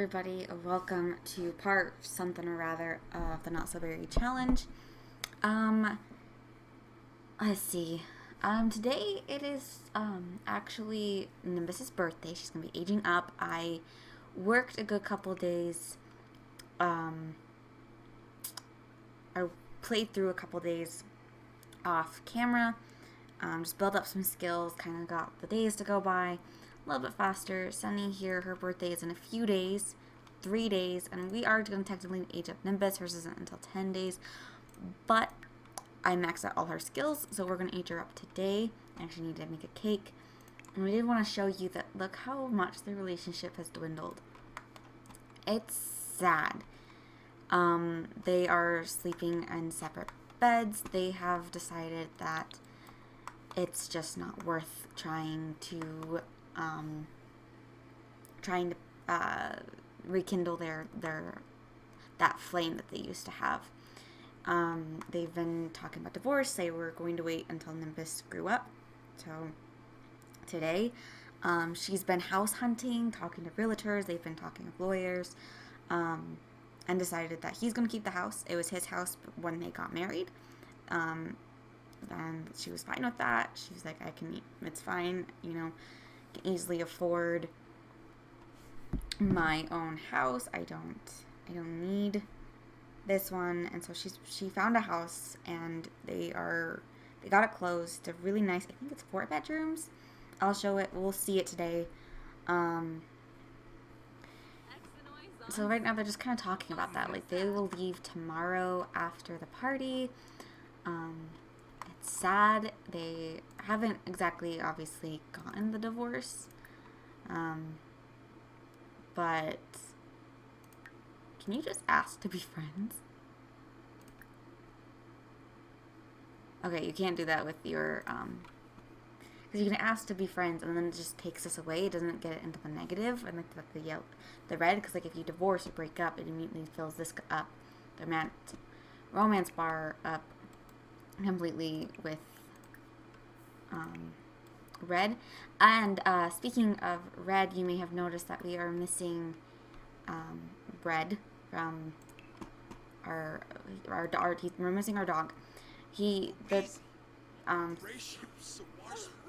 everybody, welcome to part something or rather of the Not So Berry Challenge. Um, let's see. Today it is, actually Nimbus's birthday. She's gonna be aging up. I worked a good couple days, I played through a couple days off camera, just built up some skills, kind of got the days to go by a little bit faster. Sunny here, her birthday is in a few days, 3 days, and we are going to technically age up Nimbus. Hers isn't until 10 days, but I maxed out all her skills, so we're going to age her up today. I actually need to make a cake, and we did want to show you that look how much the relationship has dwindled. It's sad. They are sleeping in separate beds. They have decided that it's just not worth trying to rekindle their that flame that they used to have. They've been talking about divorce. They were going to wait until Nimbus grew up. So today, she's been house hunting, talking to realtors. They've been talking with lawyers, and decided that he's going to keep the house. It was his house when they got married. And she was fine with that. She was like, it's fine, can easily afford my own house. I don't need this one. And so she found a house, and they got it closed. It's really nice. I think it's 4 bedrooms. I'll show it. We'll see it today. So right now they're just kind of talking about that. Like, they will leave tomorrow after the party. It's sad. They haven't exactly, obviously, gotten the divorce. But can you just ask to be friends? Okay, you can't do that with your, because you can ask to be friends, and then it just takes us away. It doesn't get it into the negative, and like the red, because like if you divorce or break up, it immediately fills this up, the romance bar up completely with red. And speaking of red, you may have noticed that we are missing Bread from we're missing our dog. The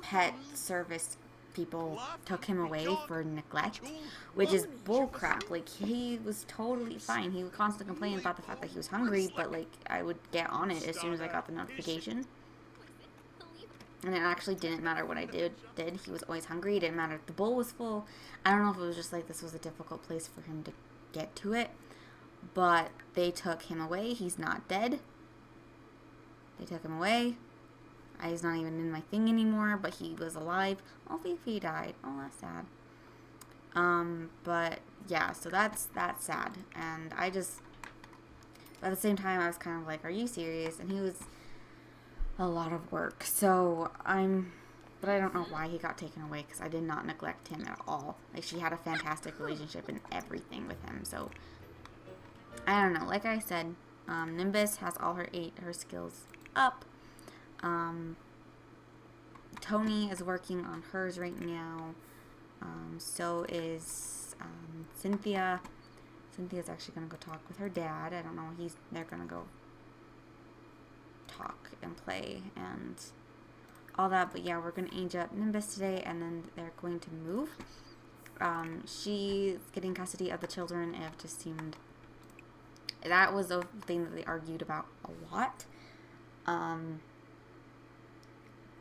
pet service people took him away for neglect, which is bullcrap. Like, he was totally fine. He would constantly complain about the fact that he was hungry, but like, I would get on it as soon as I got the notification. And it actually didn't matter what I did. He was always hungry. It didn't matter if the bowl was full. I don't know if it was just like this was a difficult place for him to get to it. But they took him away. He's not dead. They took him away. He's not even in my thing anymore, but he was alive. Oh, Fifi died. Oh, that's sad. But yeah, so that's sad. And I just, at the same time, I was kind of like, are you serious? And he was a lot of work. So but I don't know why he got taken away, because I did not neglect him at all. Like, she had a fantastic relationship and everything with him. So I don't know. Like I said, Nimbus has all her skills up. Tony is working on hers right now. So is Cynthia. Cynthia's actually gonna go talk with her dad. I don't know. They're gonna go talk and play and all that. But yeah, we're gonna age up Nimbus today, and then they're going to move. She's getting custody of the children. It just seemed that was a thing that they argued about a lot.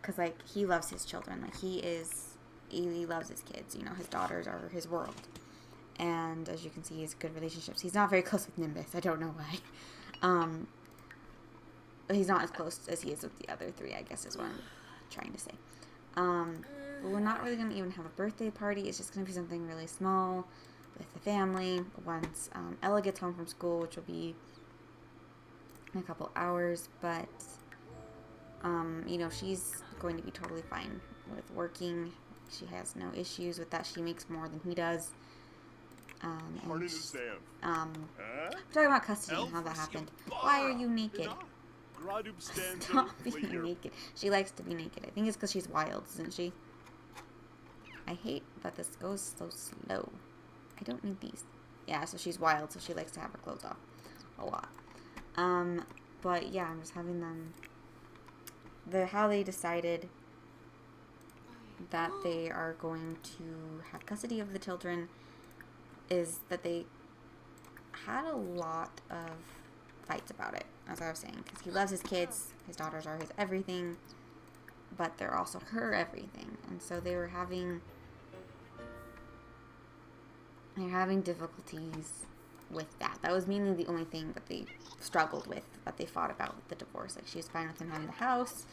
Because like, he loves his children. Like, he loves his kids. His daughters are his world. And as you can see, he has good relationships. He's not very close with Nimbus. I don't know why. He's not as close as he is with the other 3, I guess is what I'm trying to say. But we're not really going to even have a birthday party. It's just going to be something really small with the family once Ella gets home from school, which will be in a couple hours. But she's going to be totally fine with working. She has no issues with that. She makes more than he does. We're talking about custody and how that happened. Why are you naked? Stop being naked. She likes to be naked. I think it's because she's wild, isn't she? I hate that this goes so slow. I don't need these. Yeah, so she's wild, so she likes to have her clothes off a lot. But yeah, I'm just having them. How they decided that they are going to have custody of the children is that they had a lot of fights about it, as I was saying, because he loves his kids, his daughters are his everything, but they're also her everything, and so they're having difficulties with that. That was mainly the only thing that they struggled with, that they fought about with the divorce. Like, she was fine with him having the house.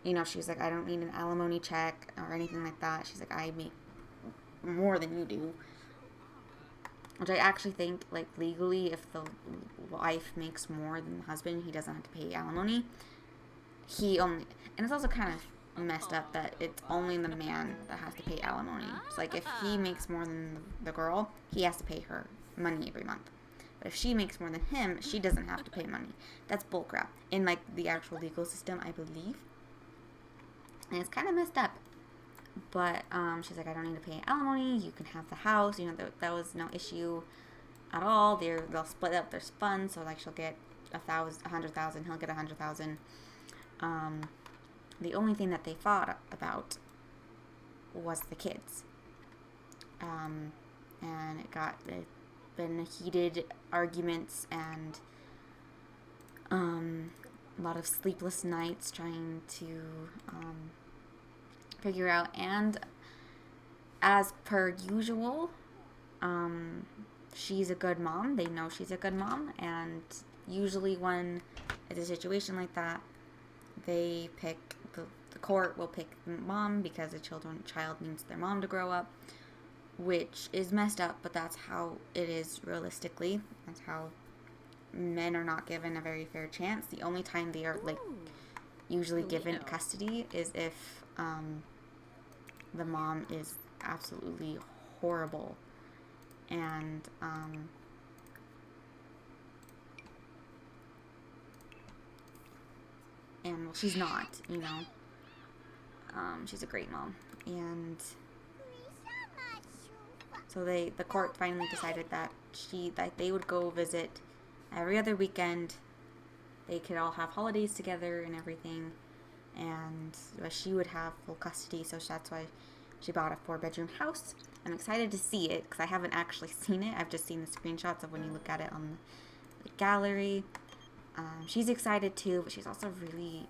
You know, she was like, I don't need an alimony check or anything like that. She's like, I make more than you do. Which I actually think, like, legally, if the wife makes more than the husband, he doesn't have to pay alimony. And it's also kind of messed up that it's only the man that has to pay alimony. It's like, if he makes more than the girl, he has to pay her money every month. But if she makes more than him, she doesn't have to pay money. That's bullcrap. In, like, the actual legal system, I believe. And it's kind of messed up. But she's like, I don't need to pay alimony. You can have the house. You know, that was no issue at all. They'll split up their funds. So, like, she'll get $100,000. He'll get $100,000. The only thing that they fought about was the kids. And it's been heated arguments and a lot of sleepless nights trying to figure out. And as per usual, she's a good mom. They know she's a good mom, and usually when it's a situation like that, they pick the court will pick the mom because the child needs their mom to grow up, which is messed up, but that's how it is realistically. That's how men are not given a very fair chance. The only time they are, like, usually given custody is if the mom is absolutely horrible and well, she's not, you know. She's a great mom, and so the court finally decided that they would go visit every other weekend. They could all have holidays together and everything, and she would have full custody. So that's why she bought a 4-bedroom house. I'm excited to see it because I haven't actually seen it. I've just seen the screenshots of when you look at it on the gallery. She's excited too, but she's also really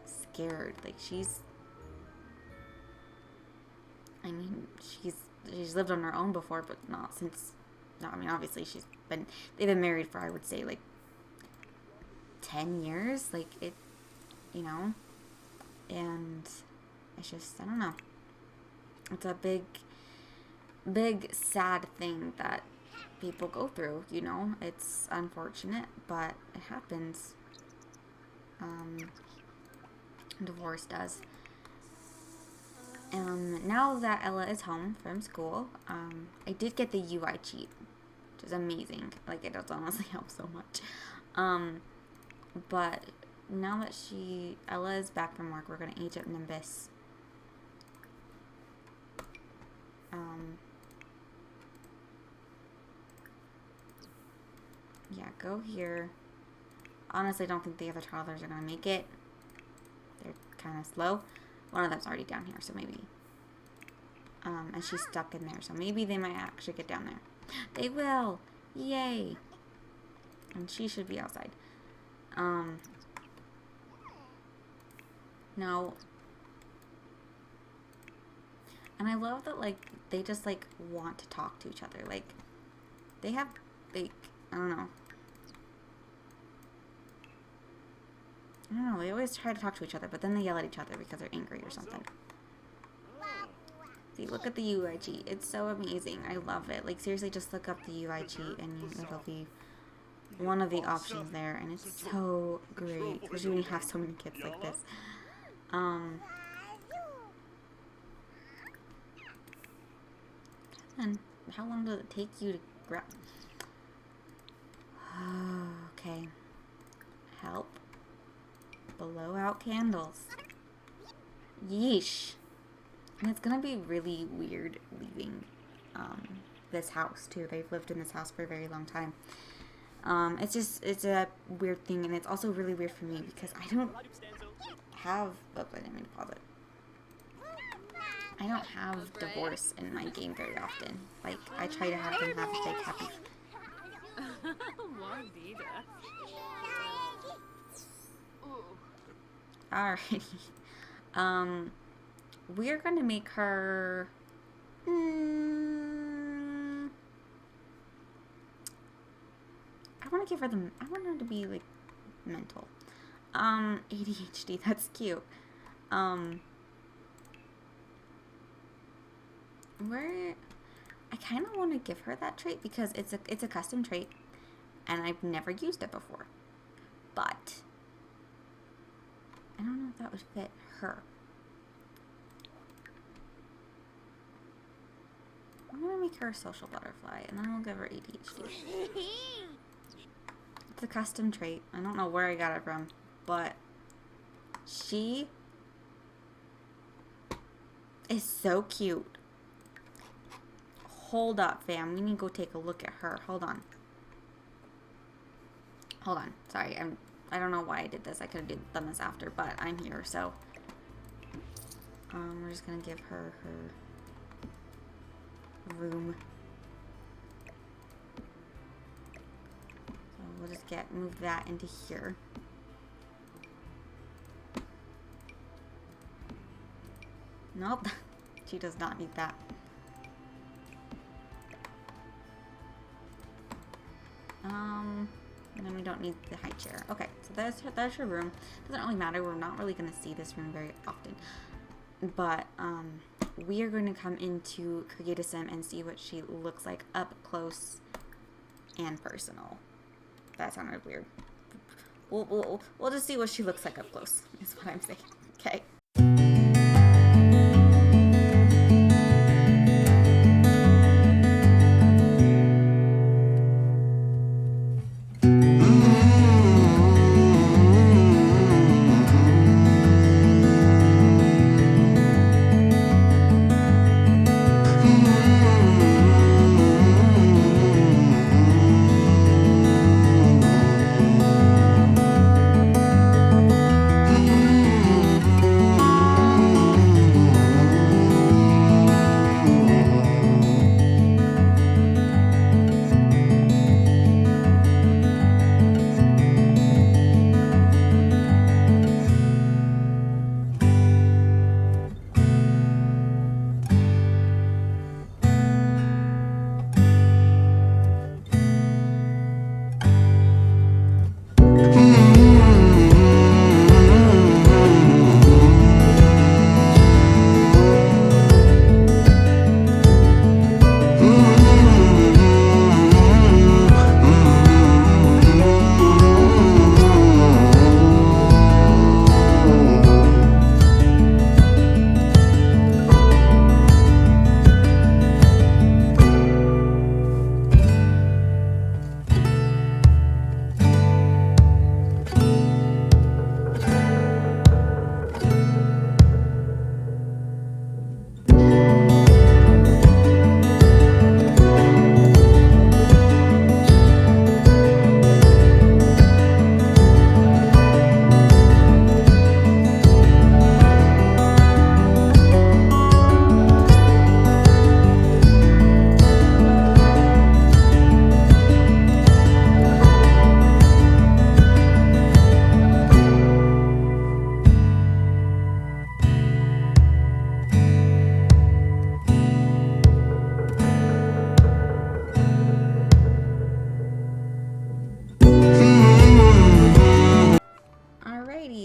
scared. Like, she's lived on her own before, but not since. No, I mean, obviously they've been married for, I would say, like 10 years. Like, it, you know, and it's just, I don't know. It's a big sad thing that people go through, you know. It's unfortunate, but it happens. Divorce does. Now that Ella is home from school, I did get the UI cheat, which is amazing. Like, it does honestly help so much. But now that Ella is back from work, we're going to age up Nimbus. Yeah, go here. Honestly, I don't think the other toddlers are going to make it. They're kind of slow. One of them's already down here, so maybe. And she's stuck in there, so maybe they might actually get down there. They will! Yay! And she should be outside. No. And I love that, like, they just, like, want to talk to each other. Like, they have, like, I don't know. They always try to talk to each other, but then they yell at each other because they're angry or something. See, look at the UIG. It's so amazing. I love it. Like, seriously, just look up the UIG and it'll be one of the options there, and it's so great, especially when you have so many kids like this. And how long does it take you to grab? Okay. Help. Blow out candles. Yeesh. And it's gonna be really weird leaving this house too. They've lived in this house for a very long time. It's a weird thing, and it's also really weird for me because I don't have, oh, I didn't mean to pause it. I don't have divorce in my game very often. Like, I try to have them have a big happy. Alrighty. We are going to make her... I want to give her the... I want her to be, like, mental. ADHD, that's cute. Where... I kind of want to give her that trait because it's a custom trait, and I've never used it before. But... I don't know if that would fit her. I'm gonna make her a social butterfly, and then we'll give her ADHD. It's a custom trait. I don't know where I got it from, but she is so cute. Hold up, fam. We need to go take a look at her. Hold on. Hold on. Sorry, I don't know why I did this. I could have done this after, but I'm here, so we're just gonna give her her room. So we'll just move that into here. Nope, she does not need that. And then we don't need the high chair. Okay, so there's her room. Doesn't really matter. We're not really going to see this room very often. But we are going to come into Create a Sim and see what she looks like up close and personal. That sounded weird. We'll just see what she looks like up close, is what I'm saying. Okay.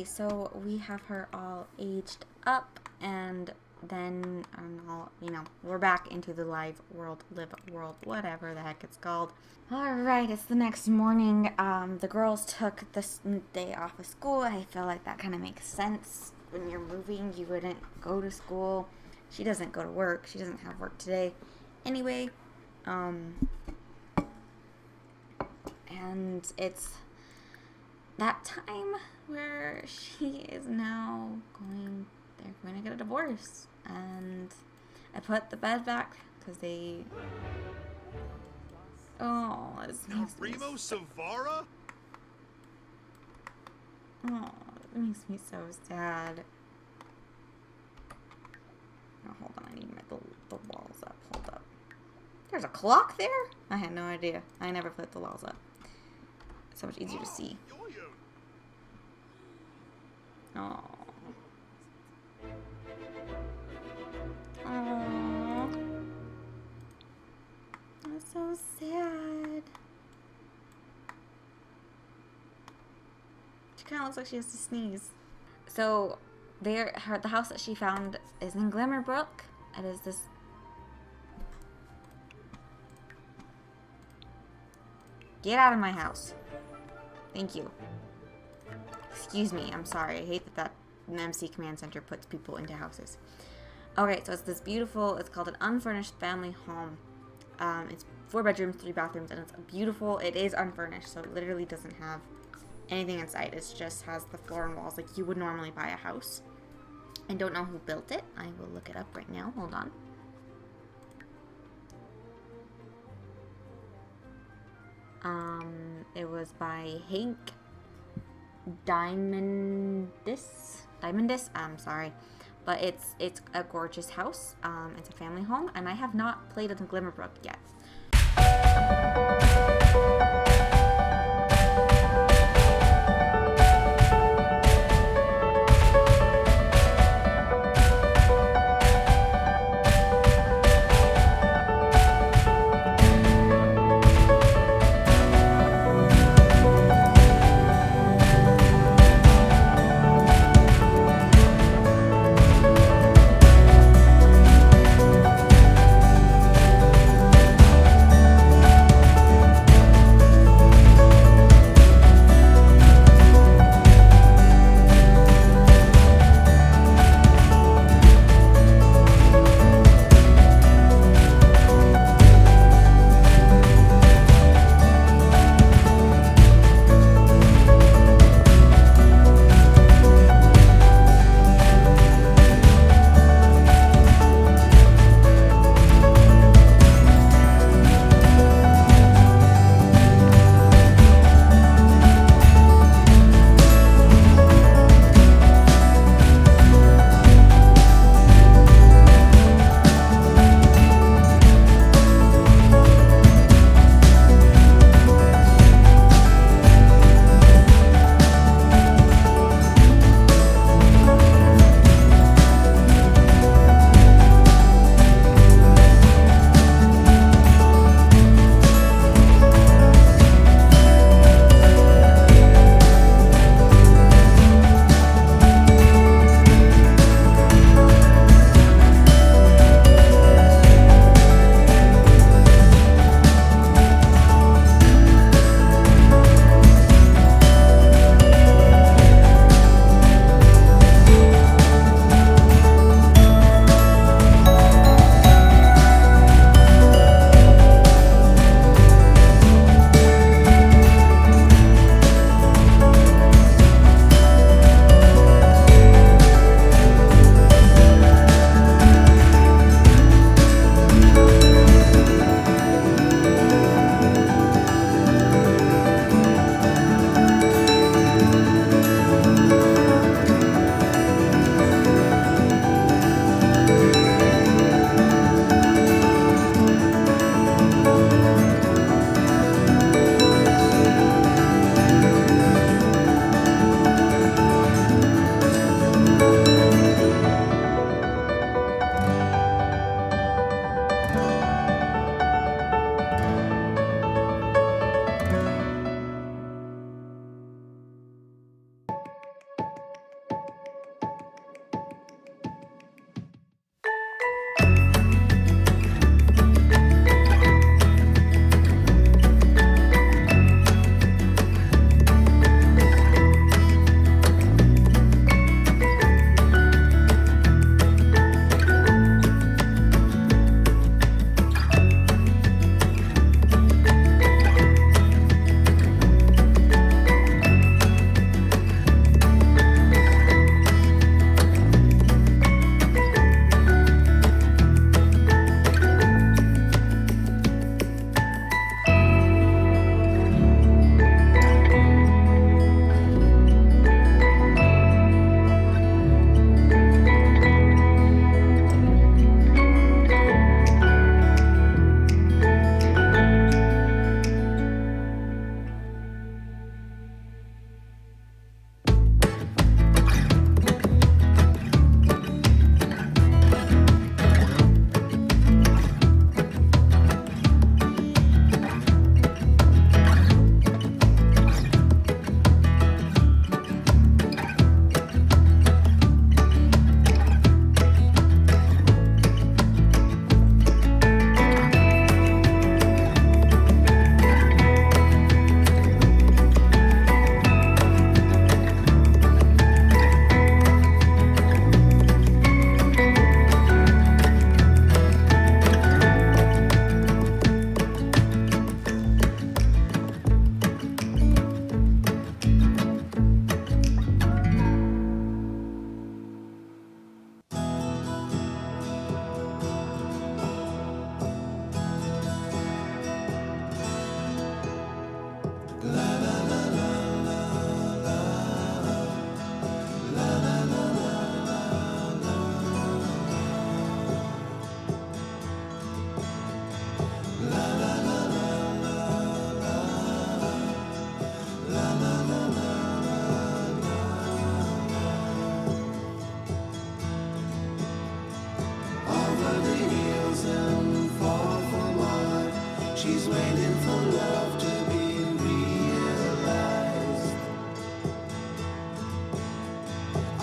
So we have her all aged up, and then we're back into the live world, whatever the heck it's called. Alright, it's the next morning. The girls took this day off of school. I feel like that kind of makes sense. When you're moving, you wouldn't go to school. She doesn't go to work. She doesn't have work today. Anyway, and it's that time where she is now they're going to get a divorce. And I put the bed back because they Oh, this Now makes me Remo so, Savara? oh, it makes me so sad. Oh, hold on, I need the walls up. Hold up. There's a clock there? I had no idea. I never flipped the walls up. It's so much easier to see. Oh. Oh. That's so sad. She kind of looks like she has to sneeze. So, the house that she found is in Glimmerbrook. It is this. Get out of my house. Thank you. Excuse me. I'm sorry. I hate that an MC Command Center puts people into houses. Okay, so it's this beautiful. It's called an unfurnished family home. It's 4 bedrooms, 3 bathrooms, and it's beautiful. It is unfurnished, so it literally doesn't have anything inside. It just has the floor and walls like you would normally buy a house. I don't know who built it. I will look it up right now. Hold on. It was by Hank Diamondis. I'm sorry. But it's a gorgeous house. It's a family home, and I have not played in Glimmerbrook yet.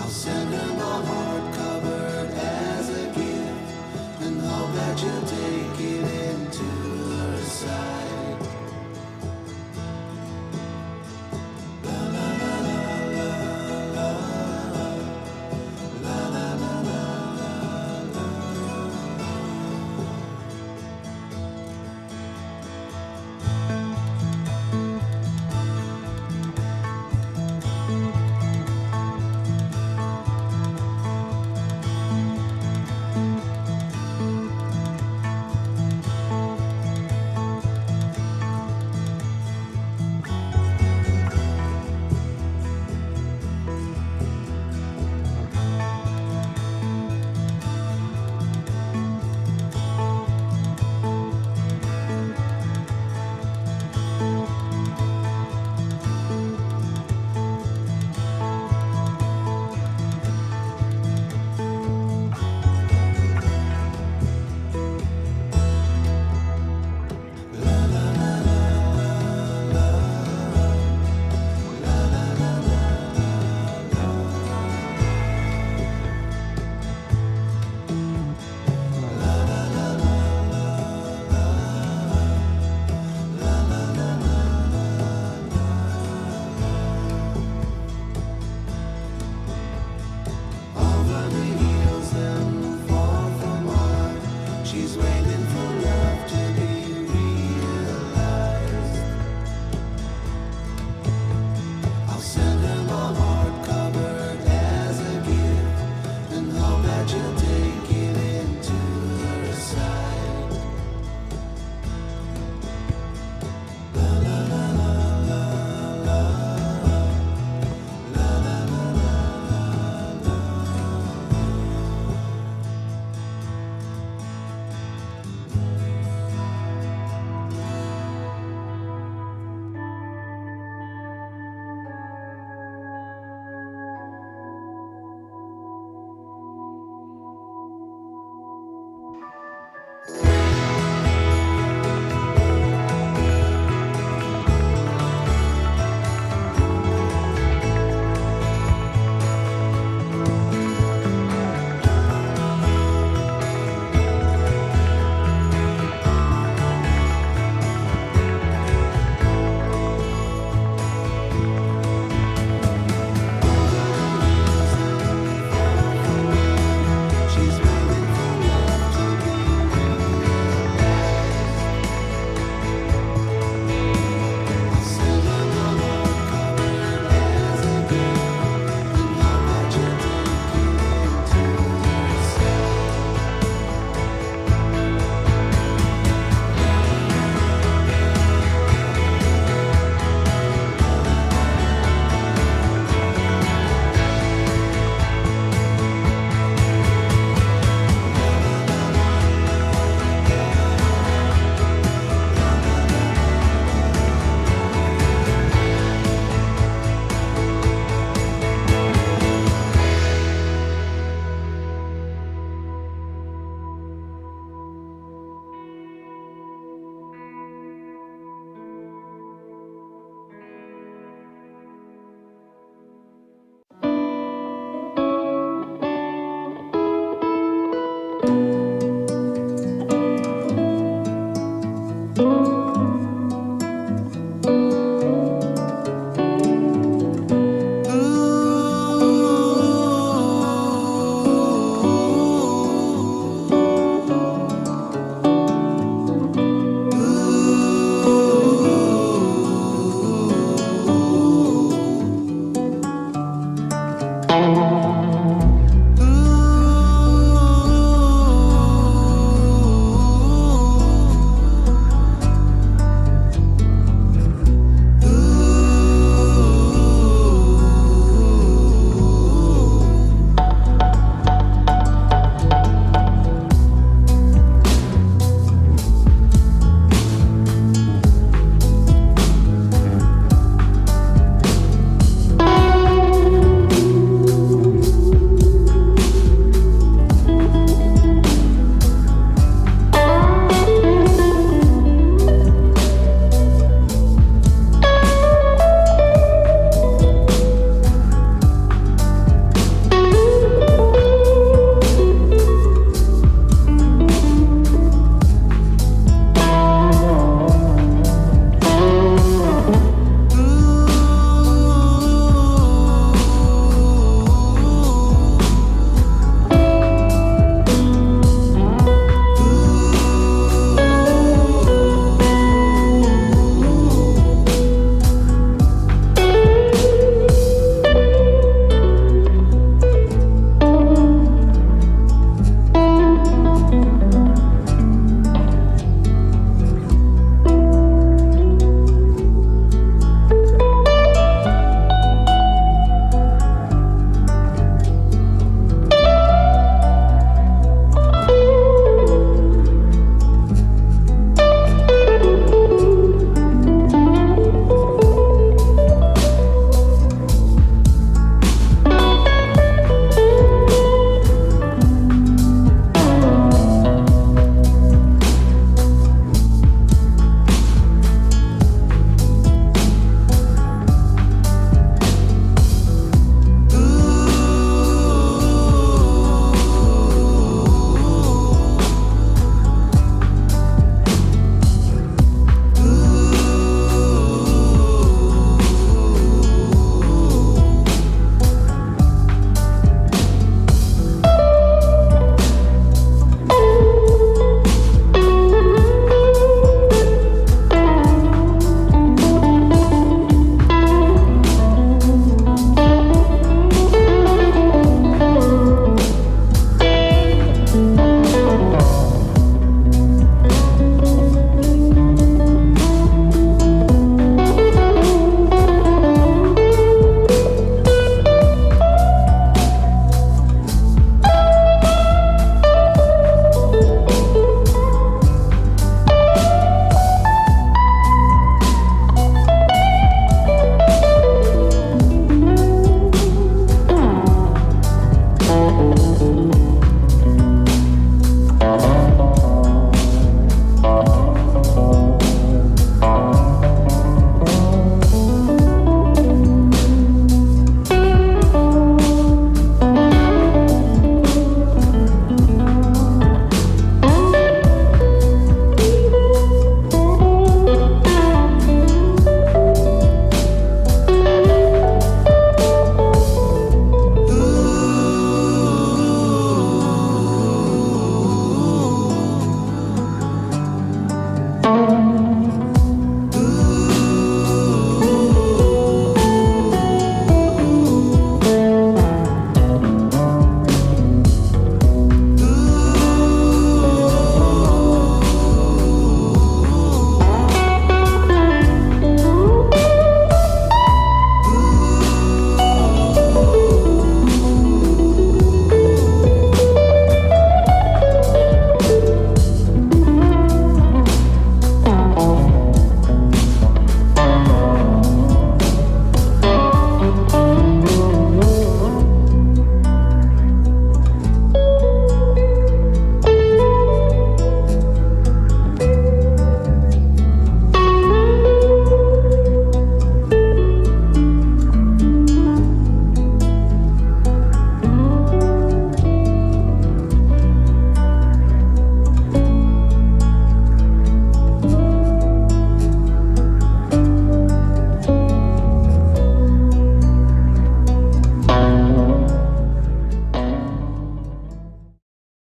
I'll send her my heart covered as a gift, and hope that you'll take it into her side. La la la la la la la la la la. Over the hills and far from home, she's waiting for love to be realized. I'll send her my heart covered as a gift, and hope that you'll take it into her side. La la la la la la la la la la. She's waiting for love to be realized. I'll send her my heart covered as a gift, and hope that you'll take it into her side.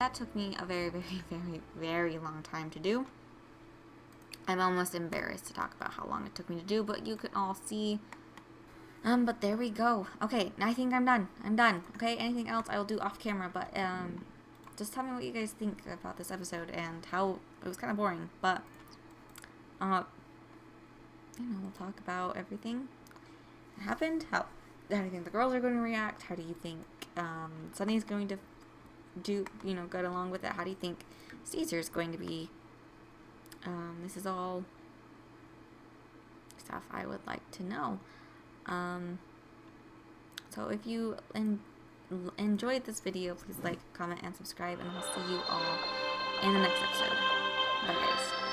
that took me a very, very, very, very long time to do. I'm almost embarrassed to talk about how long it took me to do, but you can all see. But there we go. Okay, I think I'm done. I'm done. Okay, anything else I will do off camera, but, just tell me what you guys think about this episode and how it was kind of boring, but, we'll talk about everything that happened. How do you think the girls are going to react? How do you think, Sunny's going to get along with it? How do you think Caesar's going to be? This is all stuff I would like to know. So if you enjoyed this video, please like, comment, and subscribe, and I'll see you all in the next episode. Bye, guys.